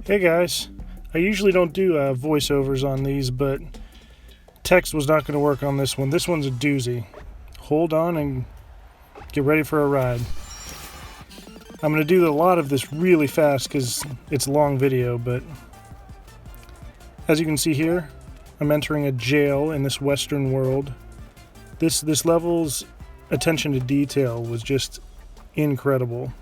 Hey guys, I usually don't do voiceovers on these, but text was not going to work on this one. This one's a doozy. Hold on and get ready for a ride. I'm going to do a lot of this really fast because it's a long video, but as you can see here, I'm entering a jail in this Western world. This level's attention to detail was just incredible.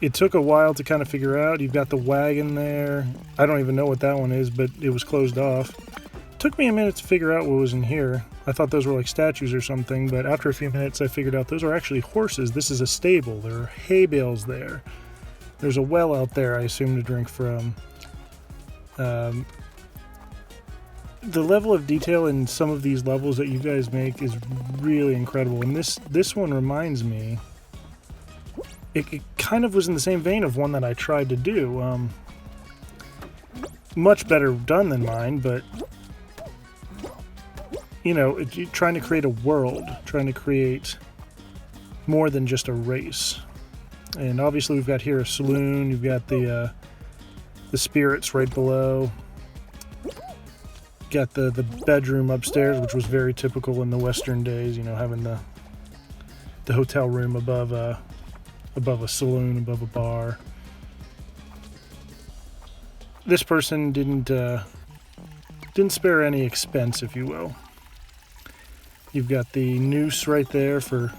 It took a while to kind of figure out. You've got the wagon there. I don't even know what that one is, but it was closed off. It took me a minute to figure out what was in here. I thought those were like statues or something, but after a few minutes I figured out those are actually horses. This is a stable. There are hay bales there. There's a well out there, I assume, to drink from. The level of detail in some of these levels that you guys make is really incredible, and this one reminds me. It kind of was in the same vein of one that I tried to do. Much better done than mine, but you know, trying to create a world, trying to create more than just a race. And obviously we've got here a saloon. You've got the spirits right below. Got the bedroom upstairs, which was very typical in the Western days. You know, having the hotel room above a saloon, above a bar. This person didn't spare any expense, if you will. You've got the noose right there for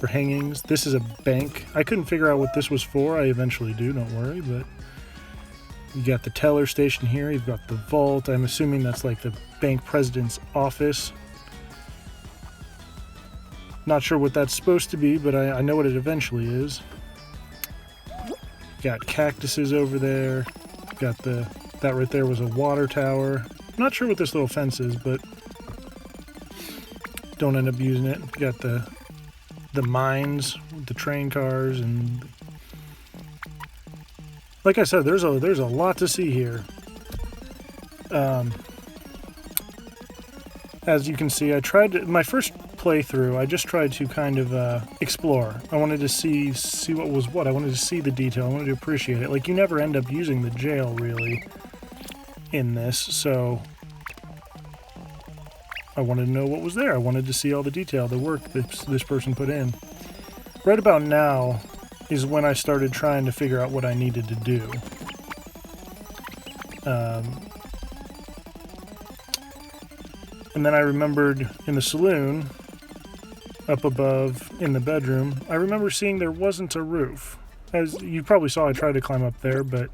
hangings. This is a bank. I couldn't figure out what this was for. I eventually do, don't worry, but you got the teller station here. You've got the vault. I'm assuming that's like the bank president's office. Not sure what that's supposed to be, but I know what it eventually is. Got cactuses over there. Got that right there was a water tower. Not sure what this little fence is, but don't end up using it. Got the mines, the train cars, and like I said, there's a lot to see here. As you can see, I tried to, my first playthrough, I just tried to kind of explore. I wanted to see what was what. I wanted to see the detail. I wanted to appreciate it. Like, you never end up using the jail really in this, so I wanted to know what was there. I wanted to see all the detail, the work that this person put in. Right about now is when I started trying to figure out what I needed to do. And then I remembered in the saloon, up above in the bedroom, I remember seeing there wasn't a roof. As you probably saw, I tried to climb up there, but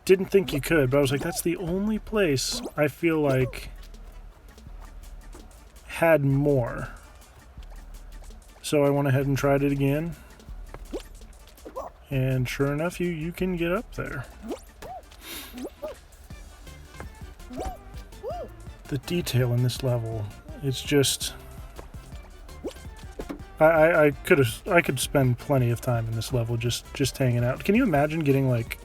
didn't think you could. But I was like, that's the only place I feel like had more. So I went ahead and tried it again. And sure enough, you can get up there. The detail in this level, it's just... I could spend plenty of time in this level just hanging out. Can you imagine getting like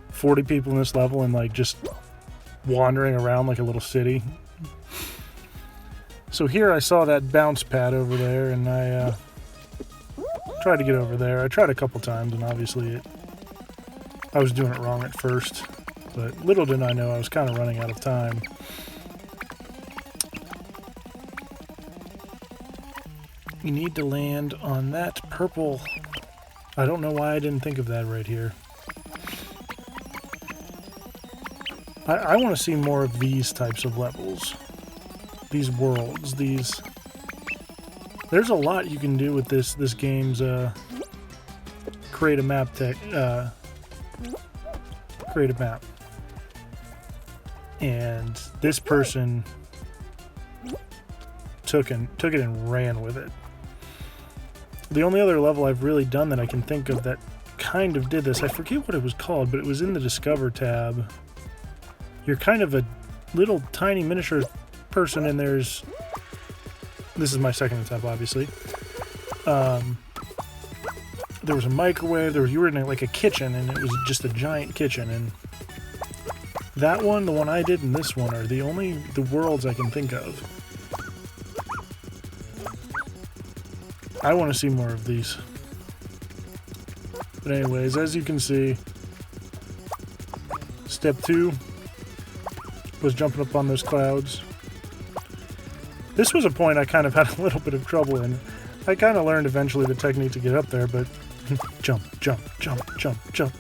40 people in this level and like just wandering around like a little city? So here I saw that bounce pad over there, and I tried to get over there. I tried a couple times, and obviously I was doing it wrong at first, but little did I know I was kind of running out of time. You need to land on that purple. I don't know why I didn't think of that right here. I want to see more of these types of levels. These worlds, these... There's a lot you can do with this game's create a map create a map. And this person took it and ran with it. The only other level I've really done that I can think of that kind of did this, I forget what it was called, but it was in the Discover tab. You're kind of a little tiny miniature person, and this is my second attempt, obviously. There was a microwave, you were in like a kitchen, and it was just a giant kitchen, and that one, the one I did, and this one are the worlds I can think of. I want to see more of these. But anyways, as you can see, step 2 was jumping up on those clouds. This was a point I kind of had a little bit of trouble in. I kind of learned eventually the technique to get up there, but jump, jump, jump, jump, jump.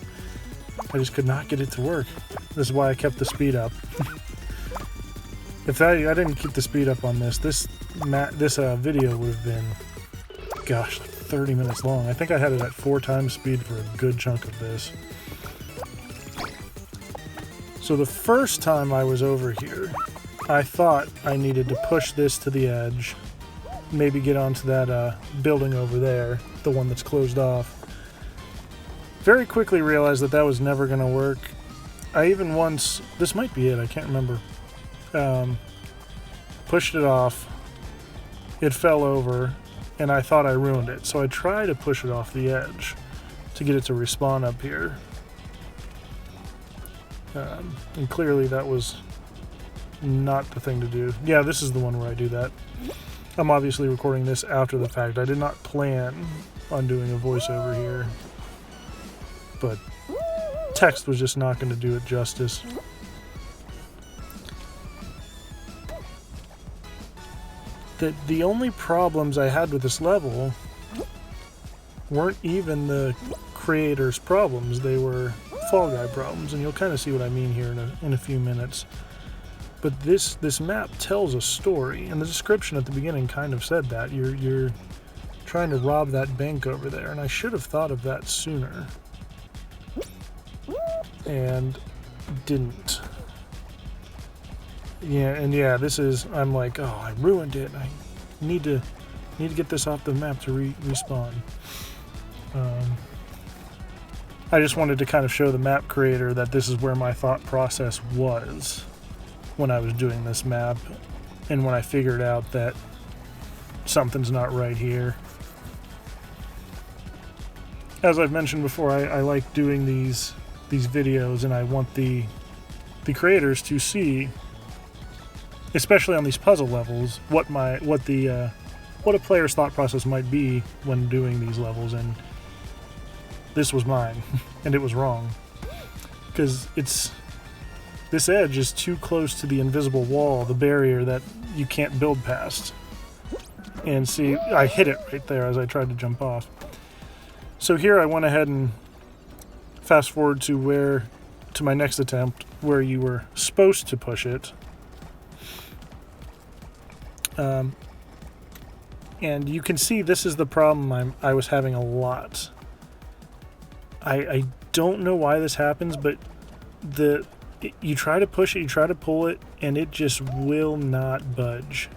I just could not get it to work. This is why I kept the speed up. If I didn't keep the speed up on this video would have been, gosh, like 30 minutes long. I think I had it at 4 times speed for a good chunk of this. So the first time I was over here, I thought I needed to push this to the edge, maybe get onto that building over there, the one that's closed off. Very quickly realized that that was never going to work. I even once, this might be it, I can't remember, pushed it off, it fell over, and I thought I ruined it. So I tried to push it off the edge to get it to respawn up here. And clearly that was not the thing to do. Yeah, this is the one where I do that. I'm obviously recording this after the fact. I did not plan on doing a voiceover here, but text was just not going to do it justice. The only problems I had with this level weren't even the creator's problems. They were Fall Guy problems, and you'll kind of see what I mean here in a few minutes. But this map tells a story, and the description at the beginning kind of said that. You're trying to rob that bank over there, and I should have thought of that sooner. And didn't. Yeah, this is, I'm like, oh, I ruined it. I need to get this off the map to respawn. I just wanted to kind of show the map creator that this is where my thought process was when I was doing this map, and when I figured out that something's not right here. As I've mentioned before, I like doing these videos, and I want the creators to see, especially on these puzzle levels, what a player's thought process might be when doing these levels, and this was mine, and it was wrong, because this edge is too close to the invisible wall, the barrier that you can't build past. And see, I hit it right there as I tried to jump off. So here I went ahead and fast forward to my next attempt, where you were supposed to push it. And you can see this is the problem I was having a lot. I don't know why this happens, but you try to push it, you try to pull it, and it just will not budge.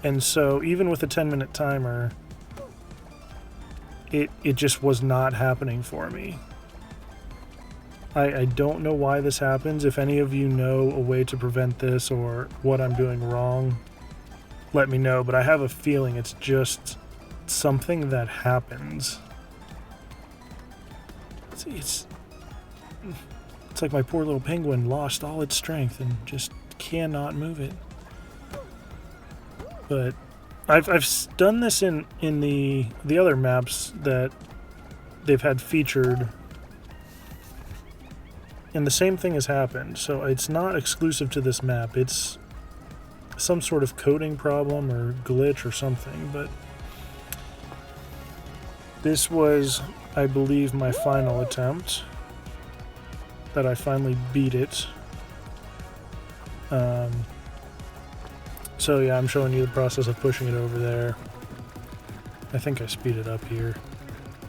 And so even with a 10-minute timer, it just was not happening for me. I don't know why this happens. If any of you know a way to prevent this or what I'm doing wrong, let me know. But I have a feeling it's just something that happens. It's like my poor little penguin lost all its strength and just cannot move it. But I've done this in the other maps that they've had featured, and the same thing has happened. So it's not exclusive to this map. It's some sort of coding problem or glitch or something. But this was, I believe, my final attempt. That I finally beat it. So yeah, I'm showing you the process of pushing it over there. I think I speed it up here.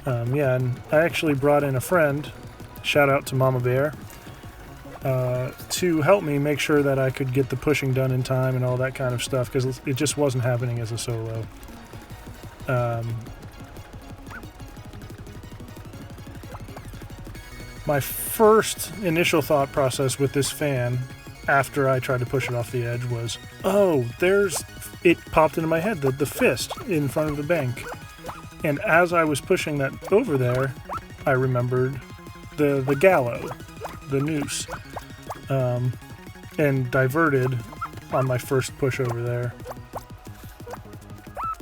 Yeah, and I actually brought in a friend, shout out to Mama Bear, to help me make sure that I could get the pushing done in time and all that kind of stuff, because it just wasn't happening as a solo. My first initial thought process with this fan, after I tried to push it off the edge, was, oh, it popped into my head, the fist in front of the bank. And as I was pushing that over there, I remembered the gallows, the noose, and diverted on my first push over there.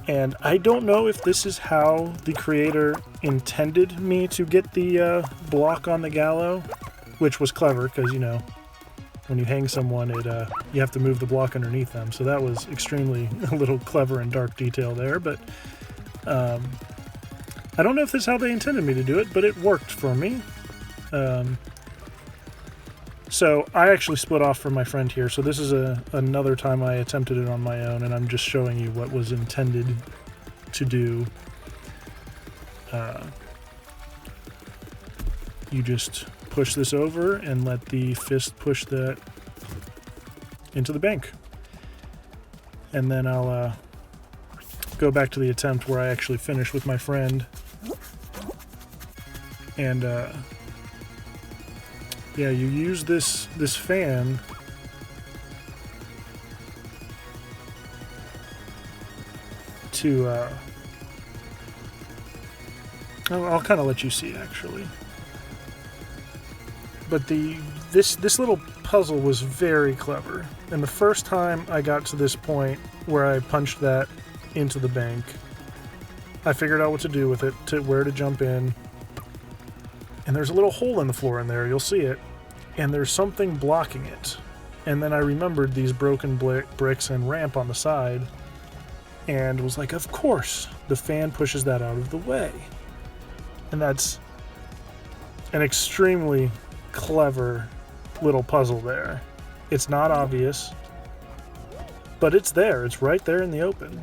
And I don't know if this is how the creator intended me to get the block on the gallows, which was clever because, you know, when you hang someone, you have to move the block underneath them. So that was extremely a little clever and dark detail there. But I don't know if this is how they intended me to do it, but it worked for me. So I actually split off from my friend here. So this is another time I attempted it on my own, and I'm just showing you what was intended to do. You just push this over and let the fist push that into the bank. And then I'll go back to the attempt where I actually finish with my friend. And yeah, you use this fan to I'll kind of let you see actually. But this little puzzle was very clever. And the first time I got to this point where I punched that into the bank, I figured out what to do with it, where to jump in. And there's a little hole in the floor in there, you'll see it. And there's something blocking it. And then I remembered these broken bricks and ramp on the side, and was like, of course, the fan pushes that out of the way. And that's an extremely clever little puzzle there. It's not obvious, but it's there. It's right there in the open.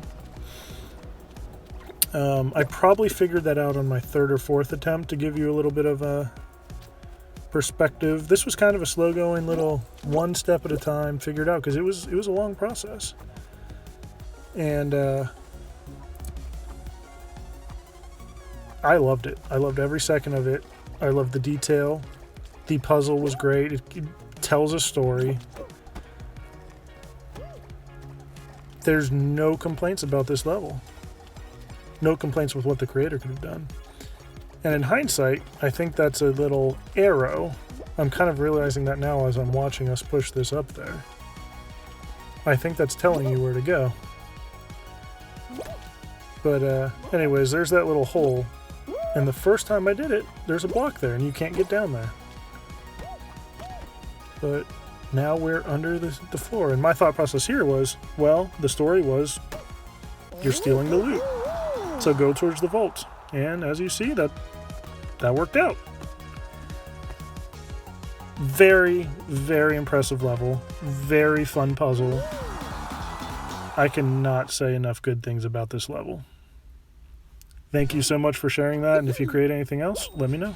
I probably figured that out on my third or fourth attempt to give you a little bit of a perspective. This was kind of a slow going little one step at a time figured out, because it was a long process. And I loved it. I loved every second of it. I loved the detail. The puzzle was great. It tells a story. There's no complaints about this level. No complaints with what the creator could have done. And in hindsight, I think that's a little arrow. I'm kind of realizing that now as I'm watching us push this up there. I think that's telling you where to go. But anyways, there's that little hole. And the first time I did it, there's a block there and you can't get down there. But now we're under the floor. And my thought process here was, well, the story was, you're stealing the loot. So go towards the vault. And as you see, that worked out. Very, very impressive level. Very fun puzzle. I cannot say enough good things about this level. Thank you so much for sharing that, and if you create anything else, let me know.